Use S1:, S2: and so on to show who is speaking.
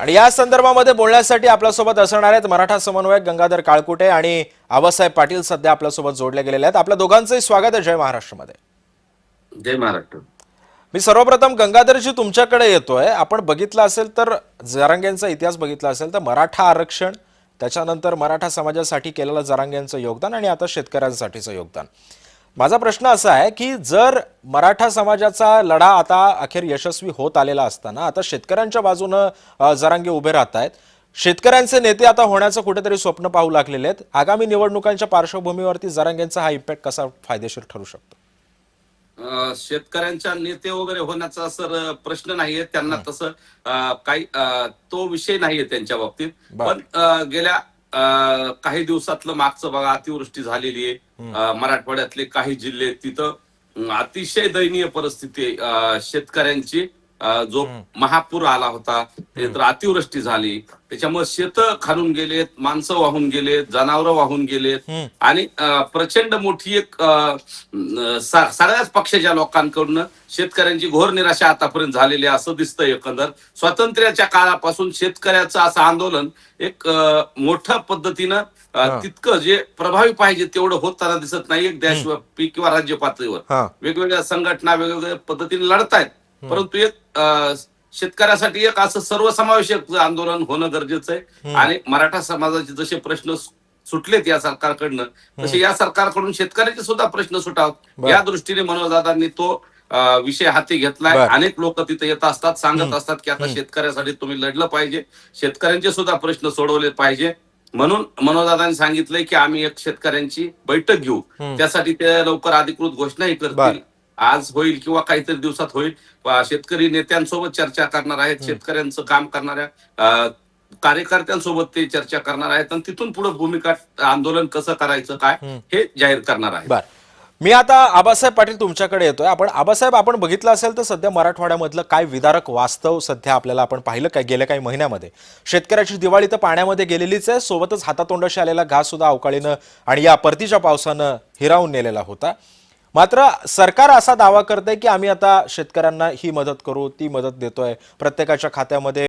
S1: आणि या संदर्भामध्ये बोलण्यासाठी आपल्यासोबत असणार आहेत मराठा समन्वयक गंगाधर काळकुटे आणि आबासाहेब पाटील सध्या आपल्यासोबत जोडले गेलेले आहेत। आपल्या दोघांचंही स्वागत आहे जय महाराष्ट्रमध्ये।
S2: जय महाराष्ट्र।
S1: मी सर्वप्रथम गंगाधरजी तुमच्याकडे येतोय। आपण बघितलं असेल तर जरांगेंचा इतिहास बघितला असेल तर मराठा आरक्षण, त्याच्यानंतर मराठा समाजासाठी केलेलं जरांगेंचं योगदान आणि आता शेतकऱ्यांसाठीचं योगदान। माझा प्रश्न असा आहे की जर मराठा समाजाचा लढा आता अखेर यशस्वी होत आलेला असताना आता शेतकऱ्यांच्या बाजूने जरांगे उभे राहत आहेत, शेतकऱ्यांचे नेते आता होण्याचं कुठेतरी स्वप्न पाहू लागलेले आहेत। आगामी निवडणुकांच्या पार्श्वभूमीवरती जरांगेंचा हा इम्पॅक्ट कसा फायदेशीर ठरू शकतो?
S2: शेतकऱ्यांच्या नेते वगैरे होण्याचा सर प्रश्न नाहीये, त्यांना तसं काही तो विषय नाहीये त्यांच्या बाबतीत। पण गेल्या काही दिवसातलं मागचं बघा, अतिवृष्टी झालेली आहे मराठवाड्यातले काही जिल्हे, तिथं अतिशय दयनीय परिस्थिती शेतकऱ्यांची। जो महापूर आला होता ते तर अतिवृष्टी झाली, त्याच्यामुळे शेत खालून गेलेत, माणसं वाहून गेलेत, जनावरं वाहून गेलेत आणि प्रचंड मोठी एक सगळ्याच पक्षाच्या लोकांकडून शेतकऱ्यांची घोर निराशा आतापर्यंत झालेली असं दिसतं। एकंदर स्वातंत्र्याच्या काळापासून शेतकऱ्याचं असं आंदोलन एक मोठ्या पद्धतीनं तितकं जे प्रभावी पाहिजे तेवढं होताना दिसत नाही। एक देशव्यापी किंवा राज्य पातळीवर वेगवेगळ्या संघटना वेगवेगळ्या पद्धतीने लढतायत, परंतु एक शेतकऱ्यासाठी एक असं सर्वसमावेशक आंदोलन होणं गरजेचं आहे। आणि मराठा समाजाचे जसे प्रश्न सुटलेत या सरकारकडनं, तसे या सरकारकडून शेतकऱ्याचे सुद्धा प्रश्न सुटावेत या दृष्टीने मनोजदादांनी तो विषय हाती घेतलाय। अनेक लोक तिथे येत असतात, सांगत असतात की आता शेतकऱ्यासाठी तुम्ही लढलं पाहिजे, शेतकऱ्यांचे सुद्धा प्रश्न सोडवले पाहिजे। म्हणून मनोजदादांनी सांगितलंय की आम्ही एक शेतकऱ्यांची बैठक घेऊ, त्यासाठी ते लवकर अधिकृत घोषणाही करतील। आज होईल किंवा काहीतरी दिवसात होईल। शेतकरी नेत्यांसोबत चर्चा करणार आहेत, शेतकऱ्यांचं काम करणाऱ्या कार्यकर्त्यांसोबत ते चर्चा करणार आहेत आणि तिथून पुढे भूमिका आंदोलन कसं करायचं काय हे जाहीर करणार आहे।
S1: मी आता आबासाहेब पाटील तुमच्याकडे येतोय। आपण बघितलं असेल तर सध्या मराठवाड्यामधलं काय विदारक वास्तव सध्या आपल्याला आपण पाहिलं काय गेल्या काही महिन्यामध्ये। शेतकऱ्याची दिवाळी तर पाण्यामध्ये गेलेलीच आहे, सोबतच हातातोंडाशी आलेला घास सुद्धा अवकाळीनं आणि या परतीच्या पावसानं हिरावून नेलेला होता। मात्र सरकार असा दावा करतंय की आम्ही आता शेतकऱ्यांना ही मदत करू, ती मदत देतोय, प्रत्येकाच्या खात्यामध्ये